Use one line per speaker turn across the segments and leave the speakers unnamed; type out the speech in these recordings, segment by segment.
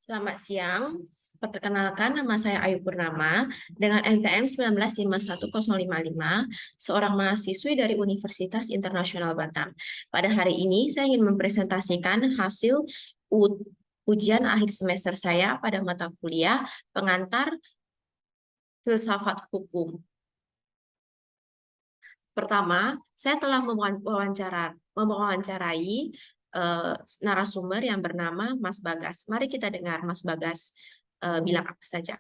Selamat siang, perkenalkan nama saya Ayu Purnama dengan NPM 19510555, seorang mahasiswi dari Universitas Internasional Batam. Pada hari ini saya ingin mempresentasikan hasil ujian akhir semester saya pada mata kuliah pengantar filsafat hukum. Pertama, saya telah mewawancarai narasumber yang bernama Mas Bagas. Mari kita dengar Mas Bagas bilang apa saja.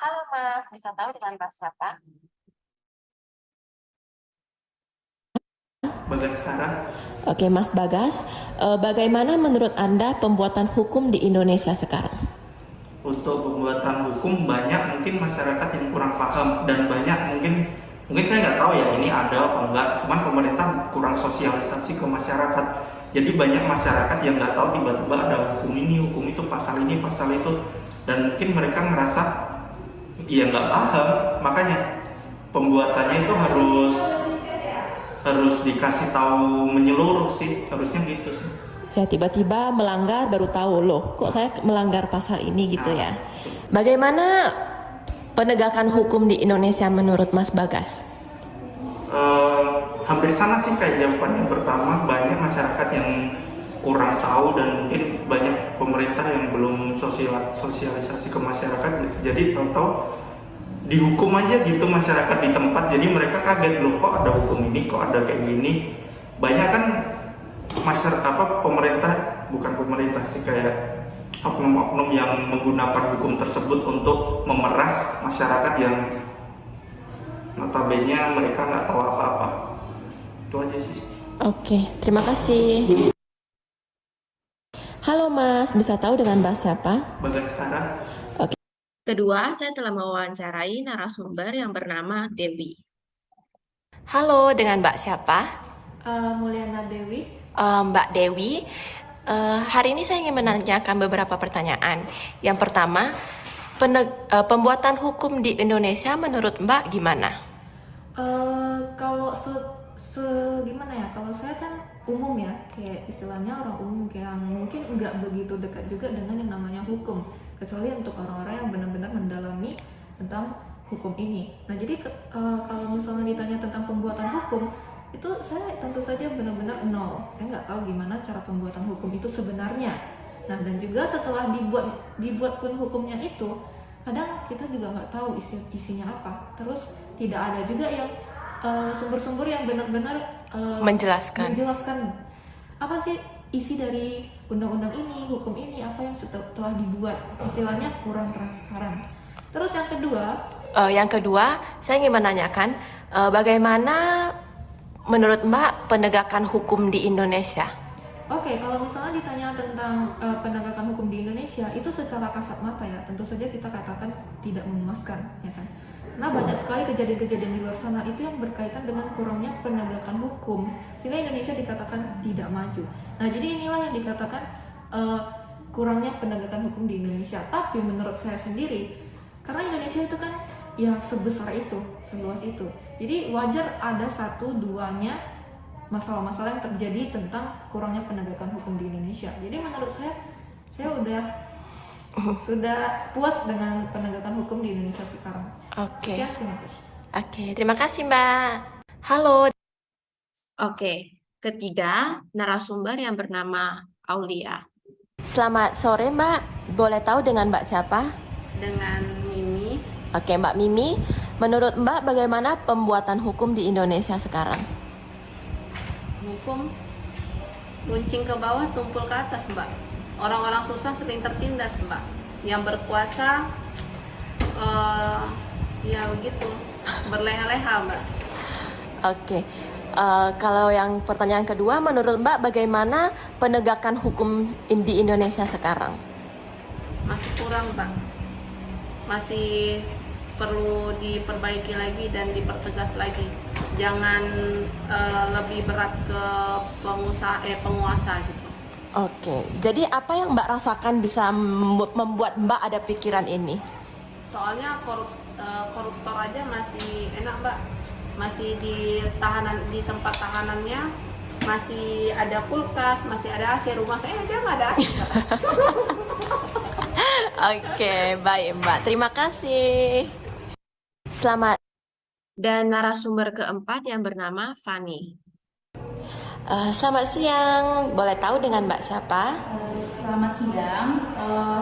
Halo Mas, bisa tahu dengan Mas siapa?
Bagas sekarang.
Oke, Mas Bagas, bagaimana menurut Anda pembuatan hukum di Indonesia sekarang?
Untuk pembuatan hukum banyak mungkin masyarakat yang kurang paham dan banyak mungkin saya nggak tahu ya ini ada apa enggak. Cuman pemerintah kurang sosialisasi ke masyarakat. Jadi banyak masyarakat yang nggak tahu tiba-tiba ada hukum ini, hukum itu, pasal ini, pasal itu, dan mungkin mereka merasa ya nggak paham. Makanya pembuatannya itu harus dikasih tahu menyeluruh sih, harusnya gitu sih.
Ya, tiba-tiba melanggar baru tahu, loh kok saya melanggar pasal ini gitu ya. Bagaimana penegakan hukum di Indonesia menurut Mas Bagas?
Hampir sama sih kayak jawaban yang pertama, banyak masyarakat yang kurang tahu dan mungkin banyak pemerintah yang belum sosialisasi ke masyarakat, jadi tahu-tahu dihukum aja gitu masyarakat di tempat, jadi mereka kaget loh kok ada hukum ini, kok ada kayak gini. Banyak kan masyarakat bukan pemerintah sih, kayak oknum-oknum yang menggunakan hukum tersebut untuk memeras masyarakat yang notabene mereka nggak tahu apa-apa. Itu aja sih.
Oke, terima kasih. Halo Mas, bisa tahu dengan Mbak siapa?
Bagas sekarang.
Kedua, saya telah mewawancarai narasumber yang bernama Dewi.
Halo, dengan Mbak siapa?
Mulyana Dewi.
Mbak Dewi, hari ini saya ingin menanyakan beberapa pertanyaan. Yang pertama, pembuatan hukum di Indonesia menurut Mbak gimana?
Kalau gimana ya? Kalau saya kan umum ya, kayak istilahnya orang umum yang mungkin nggak begitu dekat juga dengan yang namanya hukum, kecuali untuk orang-orang yang benar-benar mendalami tentang hukum ini. Nah, jadi kalau misalnya ditanya tentang pembuatan hukum, itu saya tentu saja benar-benar nol. Saya nggak tahu gimana cara pembuatan hukum itu sebenarnya. Nah, dan juga setelah dibuat pun hukumnya itu, kadang kita juga nggak tahu isinya apa. Terus tidak ada juga yang sumber-sumber yang benar-benar menjelaskan apa sih isi dari undang-undang ini, hukum ini, apa yang setelah dibuat. Istilahnya kurang transparan. Terus yang kedua,
saya ingin menanyakan bagaimana menurut Mbak penegakan hukum di Indonesia?
Oke, kalau misalnya ditanya tentang penegakan hukum di Indonesia, itu secara kasat mata ya, tentu saja kita katakan tidak memuaskan, ya kan? Karena banyak sekali kejadian-kejadian di luar sana itu yang berkaitan dengan kurangnya penegakan hukum, sehingga Indonesia dikatakan tidak maju. Nah, jadi inilah yang dikatakan kurangnya penegakan hukum di Indonesia. Tapi menurut saya sendiri, karena Indonesia itu kan ya sebesar itu, seluas itu, jadi wajar ada 1-2-nya masalah-masalah yang terjadi tentang kurangnya penegakan hukum di Indonesia. Jadi menurut saya sudah puas dengan penegakan hukum di Indonesia sekarang.
Oke.
Sekian, terima kasih.
Oke, terima kasih Mbak. Halo.
Oke, ketiga, narasumber yang bernama Aulia.
Selamat sore Mbak, boleh tahu dengan Mbak siapa?
Dengan Mimi.
Oke, Mbak Mimi, menurut Mbak bagaimana pembuatan hukum di Indonesia sekarang?
Hukum runcing ke bawah, tumpul ke atas, Mbak. Orang-orang susah sering tertindas, Mbak. Yang berkuasa ya begitu, berleha-leha, Mbak.
Oke, kalau yang pertanyaan kedua, menurut Mbak bagaimana penegakan hukum di Indonesia sekarang?
Masih kurang, Mbak. Masih perlu diperbaiki lagi dan dipertegas lagi. Jangan lebih berat ke penguasa gitu.
Oke, jadi apa yang Mbak rasakan bisa membuat Mbak ada pikiran ini?
Soalnya koruptor aja masih enak, Mbak. Masih di tempat tahanannya masih ada kulkas, masih ada AC. Rumah saya aja nggak ada AC.
Oke, baik Mbak. Terima kasih. Selamat.
Dan narasumber keempat yang bernama Fani.
Selamat siang. Boleh tahu dengan Mbak siapa?
Selamat siang,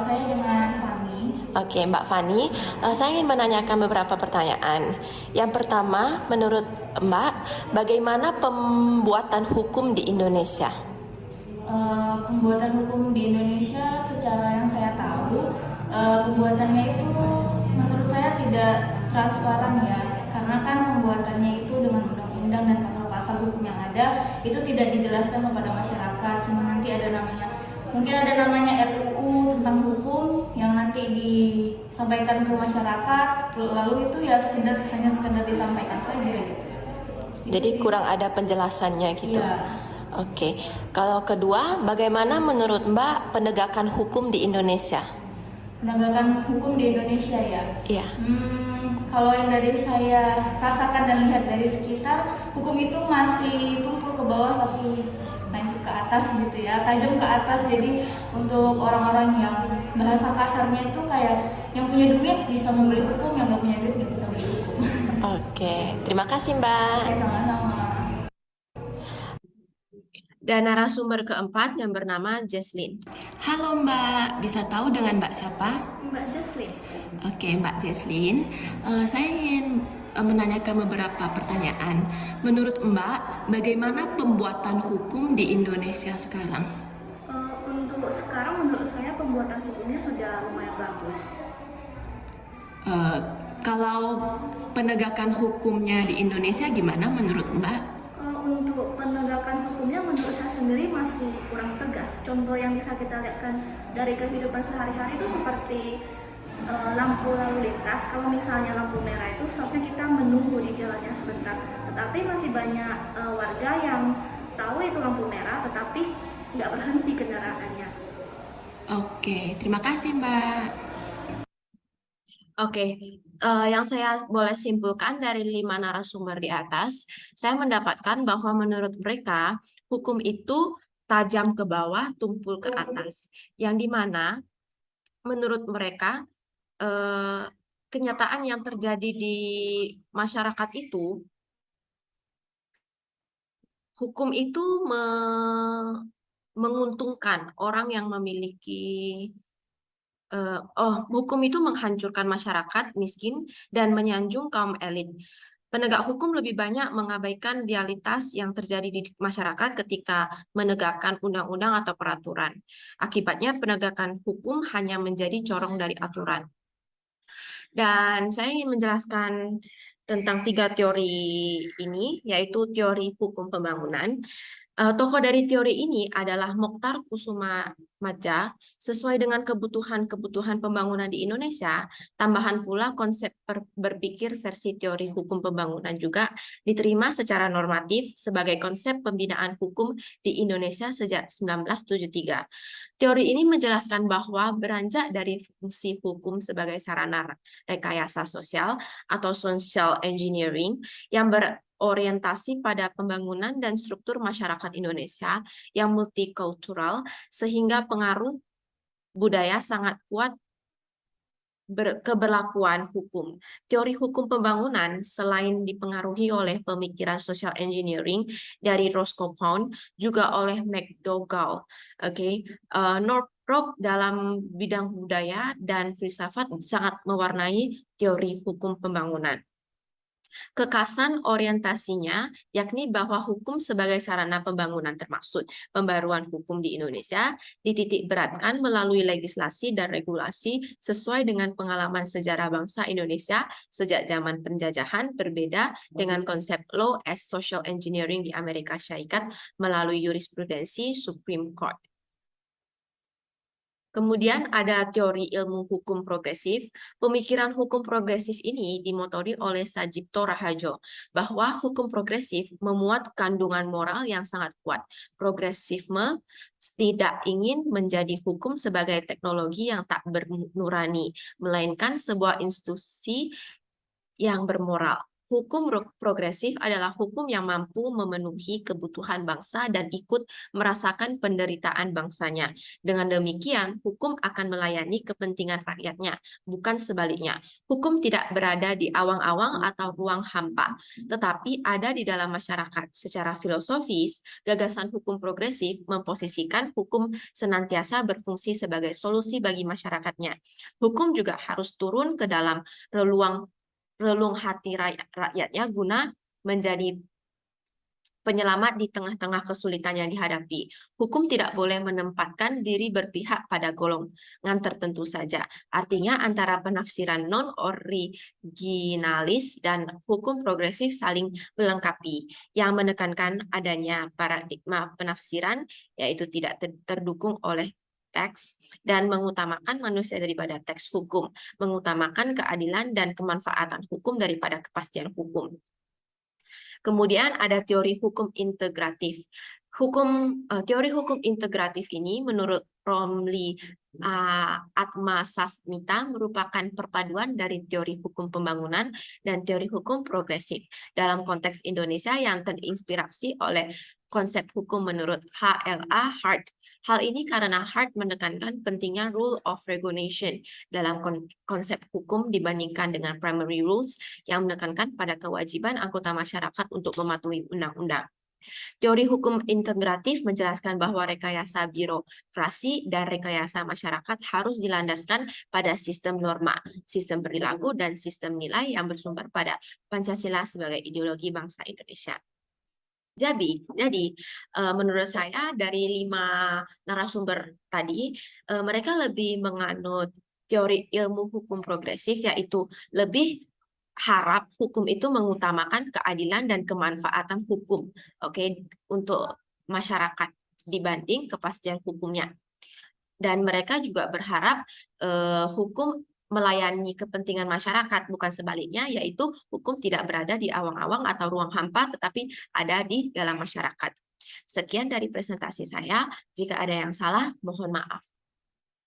saya dengan Fani.
Oke, Mbak Fani, saya ingin menanyakan beberapa pertanyaan. Yang pertama, menurut Mbak, bagaimana pembuatan hukum di Indonesia?
Pembuatan hukum di Indonesia secara yang saya tahu, pembuatannya itu menurut saya tidak transparan ya, karena kan pembuatannya itu dengan undang-undang dan pasal-pasal hukum yang ada itu tidak dijelaskan kepada masyarakat, cuma nanti mungkin ada namanya RUU tentang hukum yang nanti disampaikan ke masyarakat, lalu itu ya hanya sekedar disampaikan saja gitu.
Jadi
Itu sih.
kurang ada penjelasannya gitu.
Iya.
Oke, kalau kedua, bagaimana menurut Mbak penegakan hukum di Indonesia?
Penegakan hukum di Indonesia ya.
Iya.
Kalau yang dari saya rasakan dan lihat dari sekitar, hukum itu masih tumpul ke bawah tapi lanjut ke atas gitu ya, tajam ke atas. Jadi untuk orang-orang yang bahasa kasarnya itu kayak yang punya duit bisa membeli hukum, yang nggak punya duit nggak bisa beli hukum.
Oke, terima kasih Mbak.
Sama-sama.
Dan narasumber keempat yang bernama Jesslyn.
Halo Mbak, bisa tahu dengan Mbak siapa?
Mbak Jesslyn.
Oke, Mbak Jesslyn, saya ingin menanyakan beberapa pertanyaan. Menurut Mbak, bagaimana pembuatan hukum di Indonesia sekarang?
Untuk sekarang menurut saya pembuatan hukumnya sudah lumayan bagus.
Kalau penegakan hukumnya di Indonesia gimana menurut Mbak?
Untuk penegakan hukumnya menurut saya sendiri masih kurang tegas. Contoh yang bisa kita lihatkan dari kehidupan sehari-hari itu seperti lampu lalu lintas. Kalau misalnya lampu merah itu seharusnya kita menunggu di jalannya sebentar. Tetapi masih banyak warga yang tahu itu lampu merah tetapi nggak berhenti kendaraannya.
Oke, terima kasih Mbak.
Oke, yang saya boleh simpulkan dari 5 narasumber di atas, saya mendapatkan bahwa menurut mereka hukum itu tajam ke bawah, tumpul ke atas. Yang dimana menurut mereka kenyataan yang terjadi di masyarakat itu, hukum itu menguntungkan orang yang memiliki hukum itu menghancurkan masyarakat miskin dan menyanjung kaum elit. Penegak hukum lebih banyak mengabaikan realitas yang terjadi di masyarakat ketika menegakkan undang-undang atau peraturan. Akibatnya penegakan hukum hanya menjadi corong dari aturan. Dan saya ingin menjelaskan tentang 3 teori ini, yaitu teori hukum pembangunan. Tokoh dari teori ini adalah Mokhtar Kusumamadja. Sesuai dengan kebutuhan pembangunan di Indonesia, tambahan pula konsep berpikir versi teori hukum pembangunan juga diterima secara normatif sebagai konsep pembinaan hukum di Indonesia sejak 1973. Teori ini menjelaskan bahwa beranjak dari fungsi hukum sebagai sarana rekayasa sosial atau social engineering yang orientasi pada pembangunan dan struktur masyarakat Indonesia yang multikultural sehingga pengaruh budaya sangat kuat keberlakuan hukum. Teori hukum pembangunan selain dipengaruhi oleh pemikiran social engineering dari Roscoe Pound juga oleh McDougall. Northrop dalam bidang budaya dan filsafat sangat mewarnai teori hukum pembangunan. Kekasan orientasinya yakni bahwa hukum sebagai sarana pembangunan termaksud pembaruan hukum di Indonesia dititik beratkan melalui legislasi dan regulasi sesuai dengan pengalaman sejarah bangsa Indonesia sejak zaman penjajahan, berbeda dengan konsep law as social engineering di Amerika Serikat melalui jurisprudensi Supreme Court. Kemudian ada teori ilmu hukum progresif. Pemikiran hukum progresif ini dimotori oleh Sajipto Raharjo, bahwa hukum progresif memuat kandungan moral yang sangat kuat. Progresisme tidak ingin menjadi hukum sebagai teknologi yang tak bernurani, melainkan sebuah institusi yang bermoral. Hukum progresif adalah hukum yang mampu memenuhi kebutuhan bangsa dan ikut merasakan penderitaan bangsanya. Dengan demikian, hukum akan melayani kepentingan rakyatnya, bukan sebaliknya. Hukum tidak berada di awang-awang atau ruang hampa, tetapi ada di dalam masyarakat. Secara filosofis, gagasan hukum progresif memposisikan hukum senantiasa berfungsi sebagai solusi bagi masyarakatnya. Hukum juga harus turun ke dalam relung hati rakyatnya guna menjadi penyelamat di tengah-tengah kesulitan yang dihadapi. Hukum tidak boleh menempatkan diri berpihak pada golongan tertentu saja. Artinya antara penafsiran non-originalis dan hukum progresif saling melengkapi, yang menekankan adanya paradigma penafsiran, yaitu tidak terdukung oleh teks, dan mengutamakan manusia daripada teks hukum, mengutamakan keadilan dan kemanfaatan hukum daripada kepastian hukum. Kemudian ada teori hukum integratif. Teori hukum integratif ini menurut Romli Atmasasmita merupakan perpaduan dari teori hukum pembangunan dan teori hukum progresif dalam konteks Indonesia yang terinspirasi oleh konsep hukum menurut HLA Hart. Hal ini karena Hart menekankan pentingnya rule of regulation dalam konsep hukum dibandingkan dengan primary rules yang menekankan pada kewajiban anggota masyarakat untuk mematuhi undang-undang. Teori hukum integratif menjelaskan bahwa rekayasa birokrasi dan rekayasa masyarakat harus dilandaskan pada sistem norma, sistem perilaku, dan sistem nilai yang bersumber pada Pancasila sebagai ideologi bangsa Indonesia. Jadi, menurut saya dari 5 narasumber tadi, mereka lebih menganut teori ilmu hukum progresif, yaitu lebih harap hukum itu mengutamakan keadilan dan kemanfaatan hukum, untuk masyarakat dibanding kepastian hukumnya. Dan mereka juga berharap hukum melayani kepentingan masyarakat, bukan sebaliknya, yaitu hukum tidak berada di awang-awang atau ruang hampa, tetapi ada di dalam masyarakat. Sekian dari presentasi saya. Jika ada yang salah, mohon maaf.